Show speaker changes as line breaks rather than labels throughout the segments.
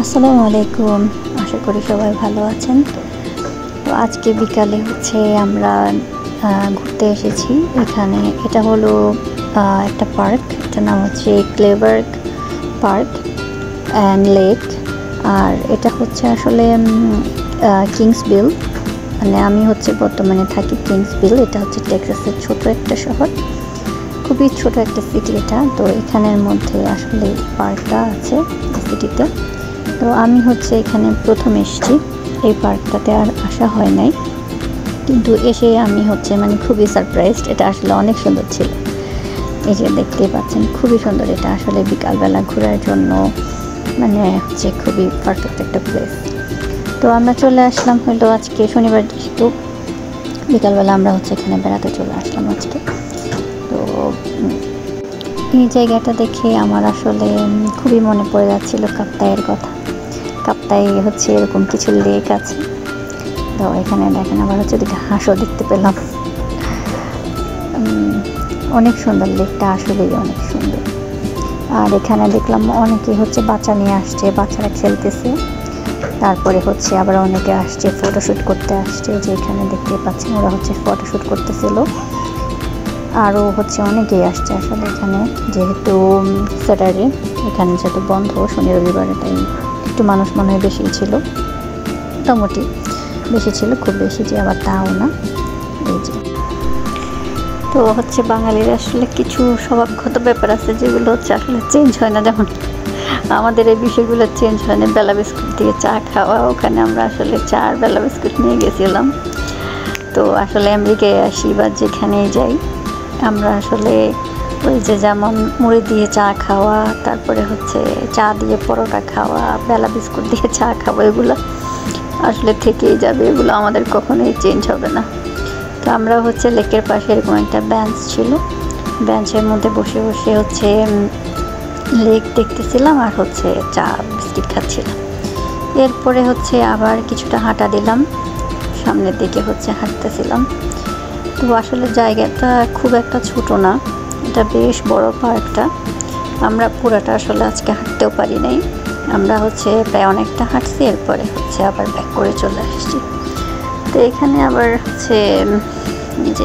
আসসালামু আলাইকুম। আশা করি সবাই ভালো আছেন। তো আজকে বিকালে আমরা ঘুরতে এসেছি এখানে। এটা হলো একটা পার্ক, এটার নাম হচ্ছে ক্লেবার্গ পার্ক অ্যান্ড লেক। আর এটা আসলে কিংসভিল, মানে আমি বর্তমানে থাকি কিংসভিল। এটা টেক্সাসের ছোট একটা শহর, খুবই ছোট একটা সিটি এটা। তো এখানের মধ্যে আসলে পার্কটা আছে সিটিতে। তো আমি এখানে প্রথম এসেছি, এই পার্কটাতে আর আসা হয় নাই, কিন্তু এসে আমি মানে খুবই সারপ্রাইজড। এটা আসলে অনেক সুন্দর ছিল। এই যে দেখতেই পাচ্ছেন, খুবই সুন্দর। এটা আসলে বিকালবেলা ঘোরার জন্য মানে খুবই পারফেক্ট একটা প্লেস। তো আমরা চলে আসলাম হলো আজকে শনিবার, যেহেতু বিকালবেলা আমরা এখানে বেড়াতে চলে আসলাম আজকে। তো এই জায়গাটা দেখে আমার আসলে খুবই মনে পড়ে যাচ্ছিল কাপ্তাইয়ের কথা। কাপ্তাই এরকম কিছু লেক আছে। তো এখানে দেখেন, আবার দিকে হাঁসও দেখতে পেলাম। অনেক সুন্দর লেকটা, আসলেই অনেক সুন্দর। আর এখানে দেখলাম অনেকে বাচ্চা নিয়ে আসছে, বাচ্চারা খেলতেছে। তারপরে আবার অনেকে আসছে ফটোশ্যুট করতে আসছে, যে এখানে দেখতে পাচ্ছেন ওরা ফটোশ্যুট করতেছিল। আরও অনেকেই আসছে আসলে এখানে, যেহেতু স্যাটারডে, এখানে যেহেতু বন্ধ শনি রবিবারে, তাই একটু মানুষ মনে হয় বেশি ছিল, মোটামুটি বেশি ছিল, খুব বেশি যে আবার তাও না। এই যে তো বাঙালির আসলে কিছু স্বভাবগত ব্যাপার আছে যেগুলো আসলে চেঞ্জ হয় না। যেমন আমাদের এই বিষয়গুলো চেঞ্জ হয় না। বেলা বিস্কুট দিয়ে চা খাওয়া, ওখানে আমরা আসলে চা আর বেলা বিস্কুট নিয়ে গেছিলাম। তো আসলে আমেরিকায় আসি বা যেখানেই যাই, আমরা আসলে ওই যে যেমন মুড়ি দিয়ে চা খাওয়া, তারপরে চা দিয়ে পরোটা খাওয়া, বেলা বিস্কুট দিয়ে চা খাওয়া, এগুলো আসলে থেকেই যাবে। এগুলো আমাদের কখনোই চেঞ্জ হবে না। তো আমরা লেকের পাশে এরকম একটা বেঞ্চ ছিল, বেঞ্চের মধ্যে বসে বসে লেক দেখতেছিলাম আর চা বিস্কিট খাচ্ছিলাম। এরপরে আবার কিছুটা হাঁটা দিলাম, সামনের দিকে হাঁটতেছিলাম। তো আসলে জায়গাটা খুব একটা ছোট না, এটা বেশ বড় পার্কটা। আমরা পুরাটা আসলে আজকে হাঁটতেও পারি নাই। আমরা প্রায় অনেকটা হাঁটছি, এরপরে আবার ব্যাক করে চলে আসছি। তো এখানে আবার যে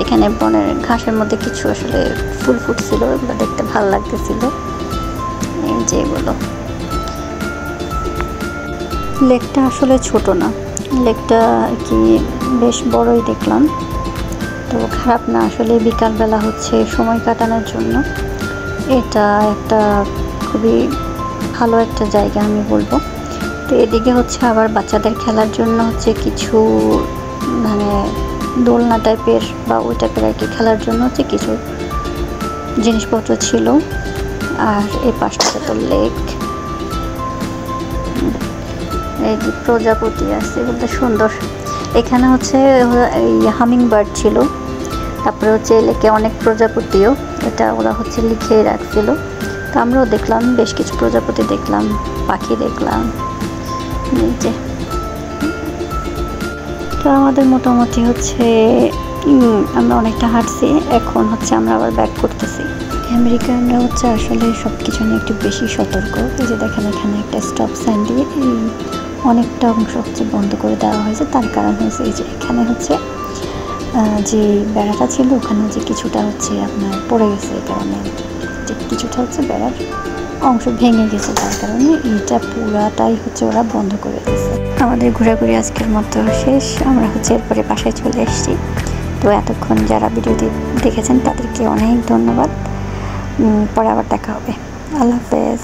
এখানে বনের ঘাসের মধ্যে কিছু আসলে ফুল ফুটছিল, এগুলো দেখতে ভালো লাগতেছিল। এই যে এগুলো, লেকটা আসলে ছোট না, লেকটা আর কি বেশ বড়ই দেখলাম। তো খারাপ না আসলে, বিকালবেলা সময় কাটানোর জন্য এটা একটা খুবই ভালো একটা জায়গা আমি বলবো। তো এদিকে আবার বাচ্চাদের খেলার জন্য কিছু মানে দোলনা টাইপের বা ওই টাইপের আর কি খেলার জন্য কিছু জিনিসপত্র ছিল। আর এই পাশটাতে তো লেক, এই যে প্রজাপতি আছে, বলতে সুন্দর। এখানে এই হামিং বার্ড ছিল, তারপরে লেকে অনেক প্রজাপতিও, এটা ওরা লিখে রাখছিল। তো আমরাও দেখলাম, বেশ কিছু প্রজাপতি দেখলাম, পাখি দেখলাম। এই যে তো আমাদের মোটামুটি আমরা অনেকটা হাঁটছি, এখন আমরা আবার ব্যাক করতেছি। আমেরিকানরা আসলে সব কিছু নিয়ে একটু বেশি সতর্ক। এই যে দেখেন, এখানে একটা স্টপ সাইন দিয়ে এই অনেকটা অংশ বন্ধ করে দেওয়া হয়েছে। তার কারণ এই যে এখানে যে বেড়াটা ছিল, ওখানে কিছুটা আপনার পড়ে গেছে, এই কারণে যে কিছুটা বেড়ার অংশ ভেঙে গেছে, তার কারণে এইটা পুরাটাই ওরা বন্ধ করে দিয়েছে। আমাদের ঘোরাঘুরি আজকের মতো শেষ। আমরা এরপরে বাসায় চলে এসেছি। তো এতক্ষণ যারা ভিডিওটি দেখেছেন তাদেরকে অনেক ধন্যবাদ। পরে আবার দেখা হবে। আল্লাহ হাফেজ।